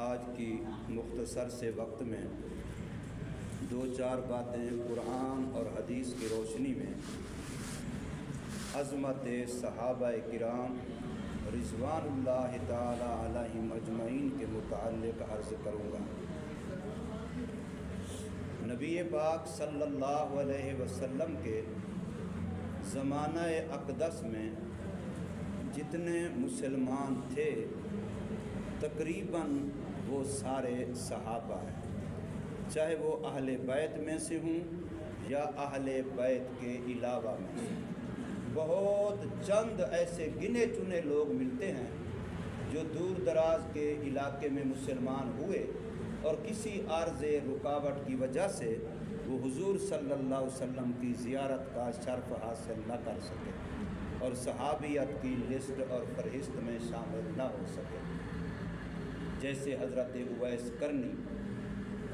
آج کی مختصر سے وقت میں دو چار باتیں قرآن اور حدیث کی روشنی میں عظمت صحابہ کرام رضوان اللہ تعالی علیہم اجمعین کے متعلق عرض کروں گا۔ نبی پاک صلی اللہ علیہ وسلم کے زمانہ اقدس میں جتنے مسلمان تھے تقریباً وہ سارے صحابہ ہیں، چاہے وہ اہل بیت میں سے ہوں یا اہل بیت کے علاوہ میں۔ بہت چند ایسے گنے چنے لوگ ملتے ہیں جو دور دراز کے علاقے میں مسلمان ہوئے اور کسی عارض رکاوٹ کی وجہ سے وہ حضور صلی اللہ علیہ وسلم کی زیارت کا شرف حاصل نہ کر سکے اور صحابیت کی لسٹ اور فہرست میں شامل نہ ہو سکے، جیسے حضرت اویس کرنی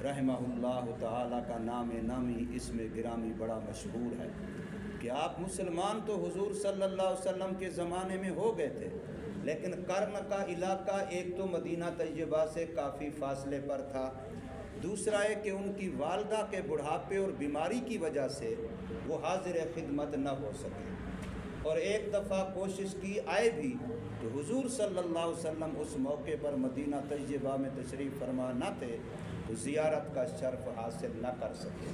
رحمہ اللہ تعالیٰ کا نام نامی اس میں گرامی بڑا مشہور ہے کہ آپ مسلمان تو حضور صلی اللہ علیہ وسلم کے زمانے میں ہو گئے تھے، لیکن قرن کا علاقہ ایک تو مدینہ طیبہ سے کافی فاصلے پر تھا، دوسرا ہے کہ ان کی والدہ کے بڑھاپے اور بیماری کی وجہ سے وہ حاضر خدمت نہ ہو سکے، اور ایک دفعہ کوشش کی آئے بھی تو حضور صلی اللہ علیہ وسلم اس موقع پر مدینہ طیبہ میں تشریف فرما نہ تھے تو زیارت کا شرف حاصل نہ کر سکے،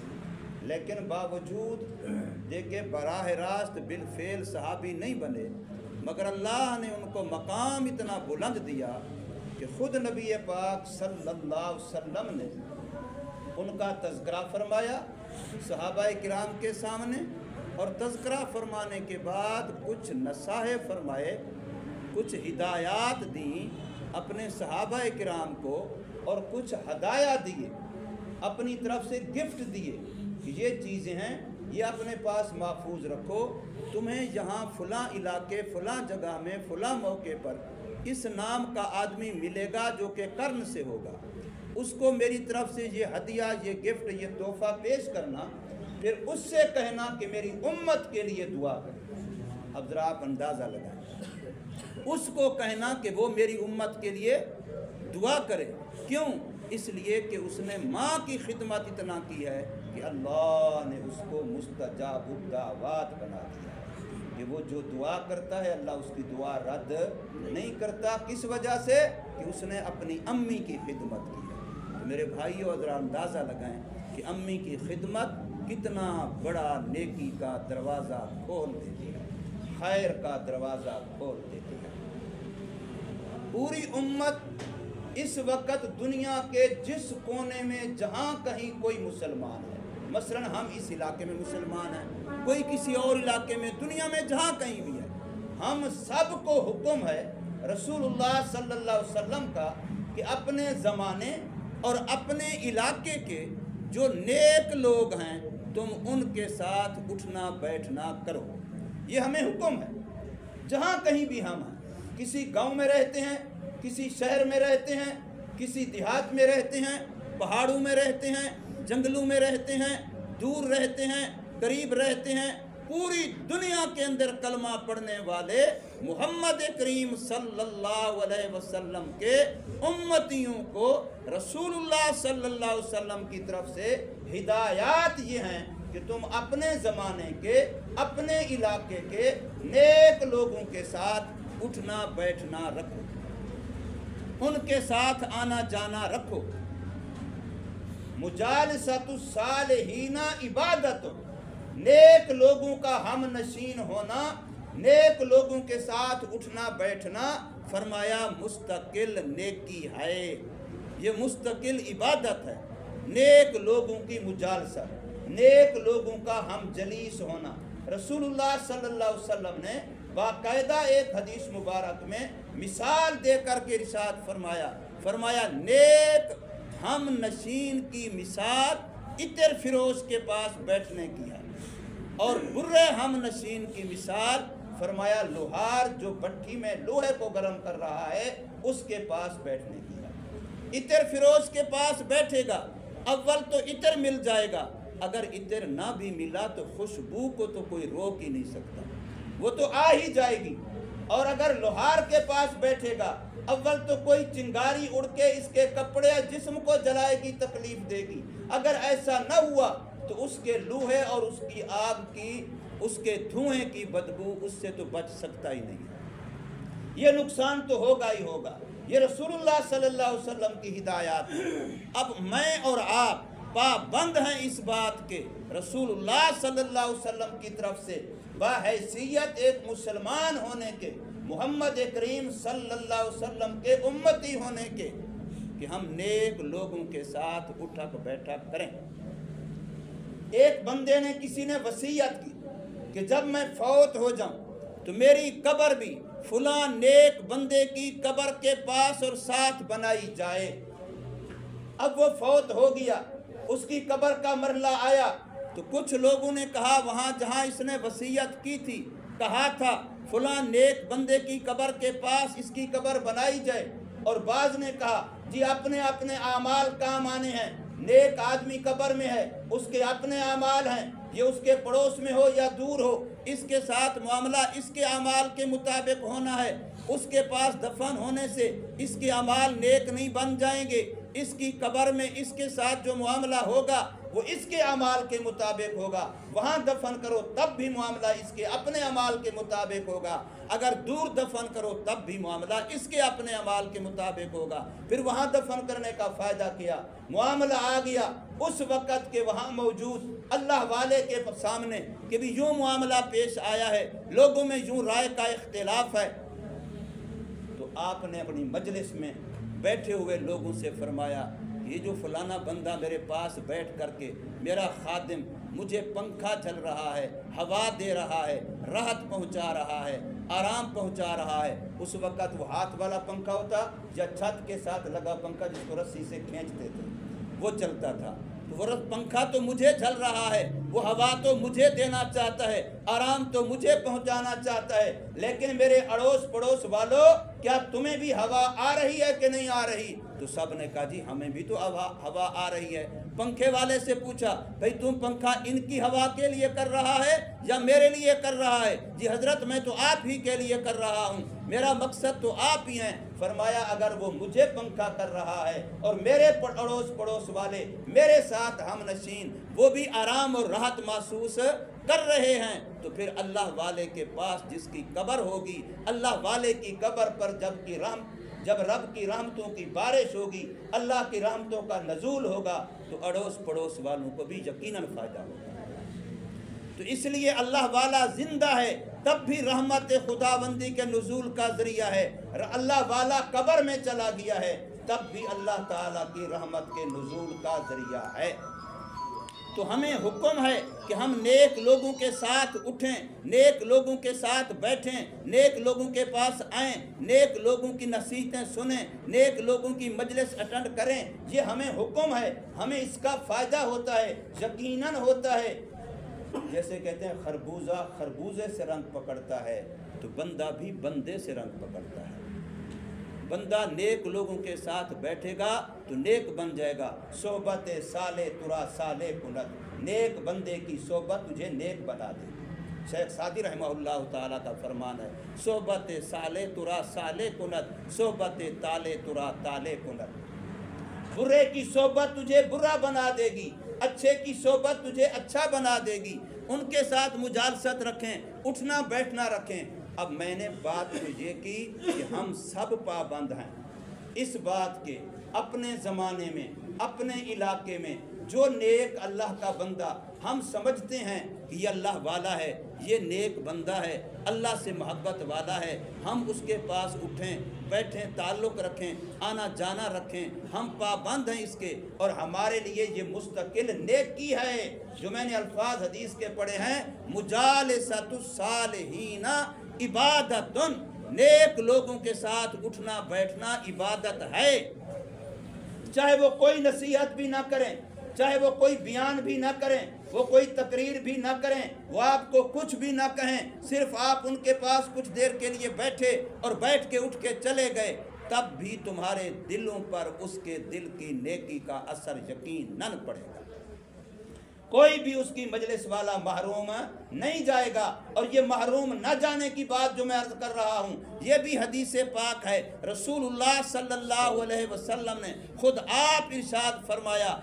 لیکن باوجود دیکھے براہ راست بالفعل صحابی نہیں بنے، مگر اللہ نے ان کو مقام اتنا بلند دیا کہ خود نبی پاک صلی اللہ علیہ وسلم نے ان کا تذکرہ فرمایا صحابہ کرام کے سامنے، اور تذکرہ فرمانے کے بعد کچھ نصائح فرمائے، کچھ ہدایات دیں اپنے صحابہ کرام کو، اور کچھ ہدایہ دیے اپنی طرف سے، گفٹ دیے کہ یہ چیزیں ہیں، یہ اپنے پاس محفوظ رکھو، تمہیں یہاں فلاں علاقے فلاں جگہ میں فلاں موقع پر اس نام کا آدمی ملے گا جو کہ قرن سے ہوگا، اس کو میری طرف سے یہ ہدیہ، یہ گفٹ، یہ تحفہ پیش کرنا، پھر اس سے کہنا کہ میری امت کے لیے دعا کرے۔ اب ذرا آپ اندازہ لگائیں، اس کو کہنا کہ وہ میری امت کے لیے دعا کرے، کیوں؟ اس لیے کہ اس نے ماں کی خدمت اتنا کی ہے کہ اللہ نے اس کو مستجاب الدعوات بنا دیا ہے کہ وہ جو دعا کرتا ہے اللہ اس کی دعا رد نہیں کرتا۔ کس وجہ سے؟ کہ اس نے اپنی امی کی خدمت کی ہے۔ تو میرے بھائیو ذرا اندازہ لگائیں کہ امی کی خدمت کتنا بڑا نیکی کا دروازہ کھول دیتی ہے، خیر کا دروازہ کھول دیتی ہے۔ پوری امت اس وقت دنیا کے جس کونے میں جہاں کہیں کوئی مسلمان ہے، مثلا ہم اس علاقے میں مسلمان ہیں، کوئی کسی اور علاقے میں، دنیا میں جہاں کہیں بھی ہے، ہم سب کو حکم ہے رسول اللہ صلی اللہ علیہ وسلم کا کہ اپنے زمانے اور اپنے علاقے کے جو نیک لوگ ہیں تم ان کے ساتھ اٹھنا بیٹھنا کرو، یہ ہمیں حکم ہے۔ جہاں کہیں بھی ہم ہیں، کسی گاؤں میں رہتے ہیں، کسی شہر میں رہتے ہیں، کسی دیہات میں رہتے ہیں، پہاڑوں میں رہتے ہیں، جنگلوں میں رہتے ہیں، دور رہتے ہیں، قریب رہتے ہیں، پوری دنیا کے اندر کلمہ پڑھنے والے محمد کریم صلی اللہ علیہ وسلم کے امتیوں کو رسول اللہ صلی اللہ علیہ وسلم کی طرف سے ہدایات یہ ہیں کہ تم اپنے زمانے کے، اپنے علاقے کے نیک لوگوں کے ساتھ اٹھنا بیٹھنا رکھو، ان کے ساتھ آنا جانا رکھو۔ مجالسۃ الصالحین عبادت، نیک لوگوں کا ہم نشین ہونا، نیک لوگوں کے ساتھ اٹھنا بیٹھنا، فرمایا مستقل نیکی ہے، یہ مستقل عبادت ہے۔ نیک لوگوں کی مجالسہ، نیک لوگوں کا ہم جلیس ہونا۔ رسول اللہ صلی اللہ علیہ وسلم نے باقاعدہ ایک حدیث مبارک میں مثال دے کر کے ارشاد فرمایا نیک ہم نشین کی مثال عطر فروش کے پاس بیٹھنے کی ہے، اور برے ہم نشین کی مثال فرمایا لوہار جو بھٹی میں لوہے کو گرم کر رہا ہے اس کے پاس بیٹھنے کی ہے۔ عطر فروش کے پاس بیٹھے گا، اول تو عطر مل جائے گا، اگر عطر نہ بھی ملا تو خوشبو کو تو کوئی روک ہی نہیں سکتا، وہ تو آ ہی جائے گی، اور اگر لوہار کے پاس بیٹھے گا اول تو کوئی چنگاری اڑ کے اس کے کپڑے یا جسم کو جلائے گی، تکلیف دے گی، اگر ایسا نہ ہوا تو اس کے لوہے اور اس کی آگ کی، اس کے دھوئیں کی بدبو اس سے تو بچ سکتا ہی نہیں ہے، یہ نقصان تو ہوگا ہی ہوگا۔ یہ رسول اللہ صلی اللہ علیہ وسلم کی ہدایات ہے۔ اب میں اور آپ پابند ہیں اس بات کے، رسول اللہ صلی اللہ علیہ وسلم کی طرف سے بحیثیت ایک مسلمان ہونے کے، محمد کریم صلی اللہ علیہ وسلم کے امتی ہونے کے، کہ ہم نیک لوگوں کے ساتھ اٹھک بیٹھک کریں۔ ایک بندے نے، کسی نے وصیت کی کہ جب میں فوت ہو جاؤں تو میری قبر بھی فلاں نیک بندے کی قبر کے پاس اور ساتھ بنائی جائے۔ اب وہ فوت ہو گیا، اس کی قبر کا مرحلہ آیا تو کچھ لوگوں نے کہا وہاں جہاں اس نے وصیت کی تھی، کہا تھا فلاں نیک بندے کی قبر کے پاس اس کی قبر بنائی جائے، اور بعض نے کہا جی اپنے اپنے اعمال کام آنے ہیں، نیک آدمی قبر میں ہے، اس کے اپنے اعمال ہیں، یہ اس کے پڑوس میں ہو یا دور ہو، اس کے ساتھ معاملہ اس کے اعمال کے مطابق ہونا ہے، اس کے پاس دفن ہونے سے اس کے اعمال نیک نہیں بن جائیں گے، اس کی قبر میں اس کے ساتھ جو معاملہ ہوگا وہ اس کے اعمال کے مطابق ہوگا، وہاں دفن کرو تب بھی معاملہ اس کے اپنے اعمال کے مطابق ہوگا، اگر دور دفن کرو تب بھی معاملہ اس کے اپنے اعمال کے مطابق ہوگا۔ پھر وہاں دفن کرنے کا فائدہ کیا؟ معاملہ آ گیا اس وقت کے وہاں موجود اللہ والے کے سامنے کہ بھی یوں معاملہ پیش آیا ہے، لوگوں میں یوں رائے کا اختلاف ہے، تو آپ نے اپنی مجلس میں بیٹھے ہوئے لوگوں سے فرمایا یہ جو فلانا بندہ میرے پاس بیٹھ کر کے میرا خادم مجھے پنکھا چل رہا ہے، ہوا دے رہا ہے، راحت پہنچا رہا ہے، آرام پہنچا رہا ہے، اس وقت وہ ہاتھ والا پنکھا ہوتا یا چھت کے ساتھ لگا پنکھا جس کو رسی سے کھینچتے تھے وہ چلتا تھا، تو وہ پنکھا تو مجھے چل رہا ہے، وہ ہوا تو مجھے دینا چاہتا ہے، آرام تو مجھے پہنچانا چاہتا ہے، لیکن میرے اڑوس پڑوس والوں کیا تمہیں بھی ہوا آ رہی ہے کہ نہیں آ رہی؟ تو سب نے کہا جی ہمیں بھی تو ہوا آ رہی ہے۔ پنکھے والے سے پوچھا بھئی تم پنکھا ان کی ہوا کے لیے کر رہا ہے یا میرے لیے کر رہا ہے؟ جی حضرت میں تو آپ ہی کے لیے کر رہا ہوں، میرا مقصد تو آپ ہی ہیں۔ فرمایا اگر وہ مجھے پنکھا کر رہا ہے اور میرے اڑوس پڑوس والے میرے ساتھ ہم نشین وہ بھی آرام اور راحت محسوس کر رہے ہیں، تو پھر اللہ والے کے پاس جس کی قبر ہوگی، اللہ والے کی قبر پر جب رب کی رحمتوں کی بارش ہوگی، اللہ کی رحمتوں کا نزول ہوگا، تو اڑوس پڑوس والوں کو بھی یقیناً فائدہ ہوگا۔ تو اس لیے اللہ والا زندہ ہے تب بھی رحمت خداوندی کے نزول کا ذریعہ ہے، اللہ والا قبر میں چلا گیا ہے تب بھی اللہ تعالیٰ کی رحمت کے نزول کا ذریعہ ہے۔ تو ہمیں حکم ہے کہ ہم نیک لوگوں کے ساتھ اٹھیں، نیک لوگوں کے ساتھ بیٹھیں، نیک لوگوں کے پاس آئیں، نیک لوگوں کی نصیحتیں سنیں، نیک لوگوں کی مجلس اٹینڈ کریں، یہ ہمیں حکم ہے، ہمیں اس کا فائدہ ہوتا ہے، یقیناً ہوتا ہے۔ جیسے کہتے ہیں خربوزہ خربوزے سے رنگ پکڑتا ہے تو بندہ بھی بندے سے رنگ پکڑتا ہے۔ بندہ نیک لوگوں کے ساتھ بیٹھے گا تو نیک بن جائے گا۔ صحبت صالح ترا صالح کند، نیک بندے کی صحبت تجھے نیک بنا دے گی۔ شیخ سعدی رحمہ اللہ تعالیٰ کا فرمان ہے صحبت صالح ترا صالح کند، صحبت تالے ترا تالے کند۔ برے کی صحبت تجھے برا بنا دے گی، اچھے کی صحبت تجھے اچھا بنا دے گی۔ ان کے ساتھ مجالست رکھیں، اٹھنا بیٹھنا رکھیں۔ اب میں نے بات تو یہ کی کہ ہم سب پابند ہیں اس بات کے، اپنے زمانے میں اپنے علاقے میں جو نیک اللہ کا بندہ ہم سمجھتے ہیں کہ یہ اللہ والا ہے، یہ نیک بندہ ہے، اللہ سے محبت والا ہے، ہم اس کے پاس اٹھیں بیٹھیں، تعلق رکھیں، آنا جانا رکھیں، ہم پابند ہیں اس کے، اور ہمارے لیے یہ مستقل نیکی ہے جو میں نے الفاظ حدیث کے پڑھے ہیں، مجالسۃ الصالحین عبادت، نیک لوگوں کے ساتھ اٹھنا بیٹھنا عبادت ہے۔ چاہے وہ کوئی نصیحت بھی نہ کریں، چاہے وہ کوئی بیان بھی نہ کریں، وہ کوئی تقریر بھی نہ کریں، وہ آپ کو کچھ بھی نہ کہیں، صرف آپ ان کے پاس کچھ دیر کے لیے بیٹھے اور بیٹھ کے اٹھ کے چلے گئے، تب بھی تمہارے دلوں پر اس کے دل کی نیکی کا اثر یقیناً پڑے گا۔ کوئی بھی اس کی مجلس والا محروم نہیں جائے گا۔ اور یہ محروم نہ جانے کی بات جو میں عرض کر رہا ہوں یہ بھی حدیث پاک ہے، رسول اللہ صلی اللہ علیہ وسلم نے خود آپ ارشاد فرمایا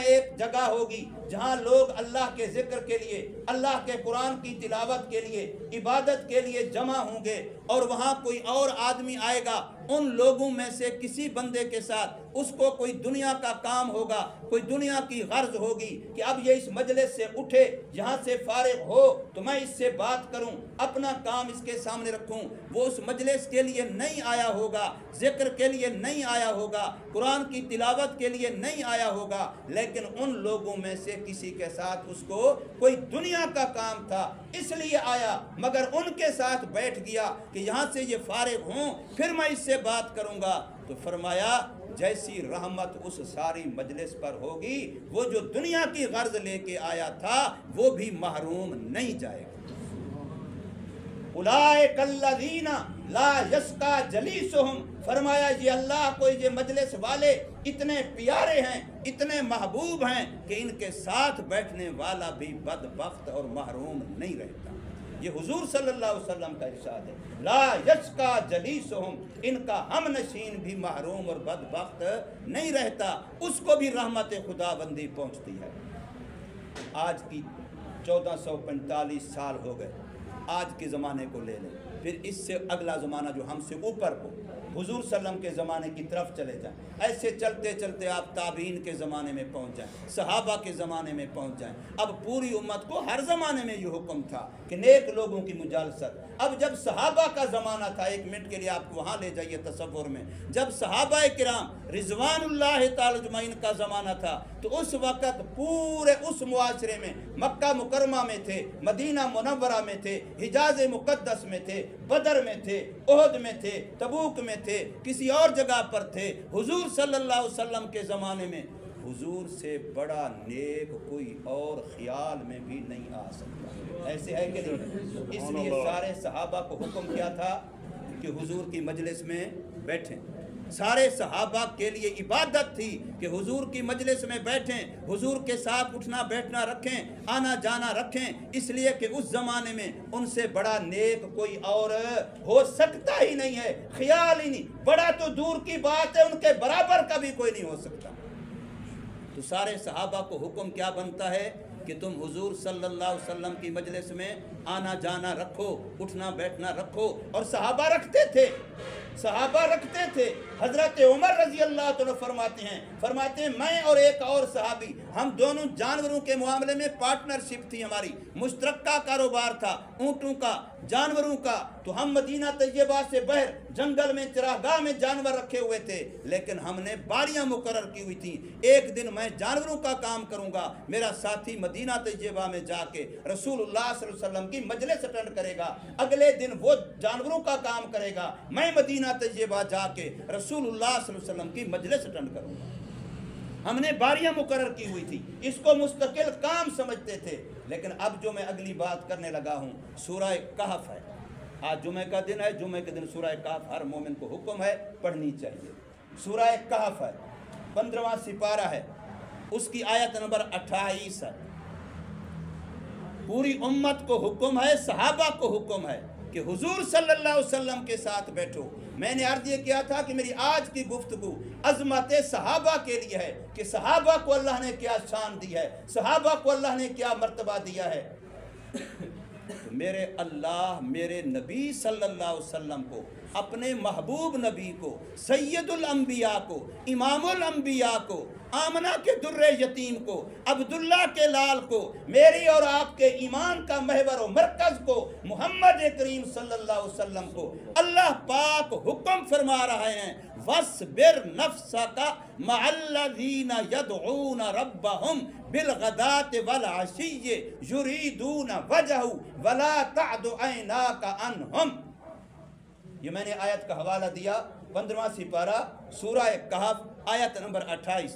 ایک جگہ ہوگی جہاں لوگ اللہ کے ذکر کے لیے، اللہ کے قرآن کی تلاوت کے لیے، عبادت کے لیے جمع ہوں گے، اور وہاں کوئی اور آدمی آئے گا، ان لوگوں میں سے کسی بندے کے ساتھ اس کو کوئی دنیا کا کام ہوگا، کوئی دنیا کی غرض ہوگی کہ اب یہ اس مجلس سے اٹھے، یہاں سے فارغ ہو تو میں اس سے بات کروں، اپنا کام اس کے سامنے رکھوں۔ وہ اس مجلس کے لیے نہیں آیا ہوگا، ذکر کے لیے نہیں آیا ہوگا، قرآن کی تلاوت کے لیے نہیں آیا ہوگا، لیکن ان لوگوں میں سے کسی کے ساتھ اس کو کوئی دنیا کا کام تھا اس لیے آیا، مگر ان کے ساتھ بیٹھ گیا کہ یہاں سے یہ فارغ ہوں پھر میں اس سے بات کروں گا۔ تو فرمایا جیسی رحمت اس ساری مجلس پر ہوگی، وہ جو دنیا کی غرض لے کے آیا تھا وہ بھی محروم نہیں جائے گا۔ اولئک الذین لا یشقی جلیسہم، فرمایا یہ اللہ کو یہ مجلس والے اتنے پیارے ہیں، اتنے محبوب ہیں کہ ان کے ساتھ بیٹھنے والا بھی بدبخت اور محروم نہیں رہتا۔ یہ حضور صلی اللہ علیہ وسلم کا ارشاد ہے، لا یشقی جلیسہم، ان کا ہم نشین بھی محروم اور بدبخت نہیں رہتا، اس کو بھی رحمت خدا بندی پہنچتی ہے۔ آج کی 1445 سال ہو گئے، آج کے زمانے کو لے لیں، پھر اس سے اگلا زمانہ جو ہم سے اوپر کو، حضور صلی اللہ علیہ وسلم کے زمانے کی طرف چلے جائیں، ایسے چلتے چلتے آپ تابعین کے زمانے میں پہنچ جائیں، صحابہ کے زمانے میں پہنچ جائیں۔ اب پوری امت کو ہر زمانے میں یہ حکم تھا کہ نیک لوگوں کی مجالست۔ اب جب صحابہ کا زمانہ تھا، ایک منٹ کے لیے آپ کو وہاں لے جائیے تصور میں، جب صحابہ کرام رضوان اللہ تعالی اجمعین کا زمانہ تھا تو اس وقت پورے اس معاشرے میں مکہ مکرمہ میں تھے، مدینہ منورہ میں تھے، حجاز مقدس میں تھے، بدر میں تھے، احد میں تھے، تبوک میں تھے، کسی اور جگہ پر تھے۔ حضور صلی اللہ علیہ وسلم کے زمانے میں حضور سے بڑا نیک کوئی اور خیال میں بھی نہیں آ سکتا، ایسے ہے کہ نہیں؟ اس لیے سارے صحابہ کو حکم کیا تھا کہ حضور کی مجلس میں بیٹھیں۔ سارے صحابہ کے لیے عبادت تھی کہ حضور کی مجلس میں بیٹھیں، حضور کے ساتھ اٹھنا بیٹھنا رکھیں، آنا جانا رکھیں، اس لیے کہ اس زمانے میں ان سے بڑا نیک کوئی اور ہو سکتا ہی نہیں ہے، خیال ہی نہیں، بڑا تو دور کی بات ہے، ان کے برابر کا بھی کوئی نہیں ہو سکتا۔ تو سارے صحابہ کو حکم کیا بنتا ہے کہ تم حضور صلی اللہ علیہ وسلم کی مجلس میں آنا جانا رکھو، اٹھنا بیٹھنا رکھو، اور صحابہ رکھتے تھے، صحابہ رکھتے تھے۔ حضرت عمر رضی اللہ عنہ فرماتے ہیں میں اور ایک اور صحابی، ہم دونوں جانوروں کے معاملے میں پارٹنرشپ تھی، ہماری مشترکہ کاروبار تھا، اونٹوں کا، جانوروں کا۔ تو ہم مدینہ طیبہ سے باہر جنگل میں چراگاہ میں جانور رکھے ہوئے تھے، لیکن ہم نے باریاں مقرر کی ہوئی تھی۔ ایک دن میں جانوروں کا کام کروں گا، میرا ساتھی مدینہ طیبہ میں جا کے رسول اللہ صلی اللہ علیہ وسلم کی مجلس اٹینڈ کرے گا، اگلے دن وہ جانوروں کا کام کرے گا، میں مدینہ طیبہ جا کے رسول اللہ صلی اللہ علیہ وسلم کی مجلس اٹینڈ کروں گا۔ ہم نے باریاں مقرر کی ہوئی تھی، اس کو مستقل کام سمجھتے تھے۔ لیکن اب جو میں اگلی بات کرنے لگا ہوں سورہ کہف ہے، آج جمعہ کا دن ہے، جمعہ کے دن سورہ کہف ہر مومن کو حکم ہے پڑھنی چاہیے۔ سورہ کہف ہے، 15واں سپارہ ہے، اس کی آیت نمبر 28 ہے۔ پوری امت کو حکم ہے، صحابہ کو حکم ہے کہ حضور صلی اللہ علیہ وسلم کے ساتھ بیٹھو۔ میں نے عرض یہ کیا تھا کہ میری آج کی گفتگو عظمت صحابہ کے لیے ہے کہ صحابہ کو اللہ نے کیا شان دی ہے، صحابہ کو اللہ نے کیا مرتبہ دیا ہے۔ میرے اللہ میرے نبی صلی اللہ علیہ وسلم کو، اپنے محبوب نبی کو، سید الانبیاء کو، امام الانبیاء کو، آمنہ کے در یتیم کو، عبداللہ کے لال کو، میری اور آپ کے ایمان کا محور و مرکز کو، محمد کریم صلی اللہ علیہ وسلم کو اللہ پاک حکم فرما رہے ہیں وَاصْبِرْ نَفْسَكَ مَعَ الَّذِينَ يَدْعُونَ رَبَّهُمْ بِالْغَدَاةِ وَالْعَشِيِّ يُرِيدُونَ وَجْهَهُ وَلَا تَعْدُ عَيْنَاكَ عَنْهُمْ۔ یہ میں نے آیت کا حوالہ دیا، 15واں سپارہ سورہ کہف آیت نمبر 28۔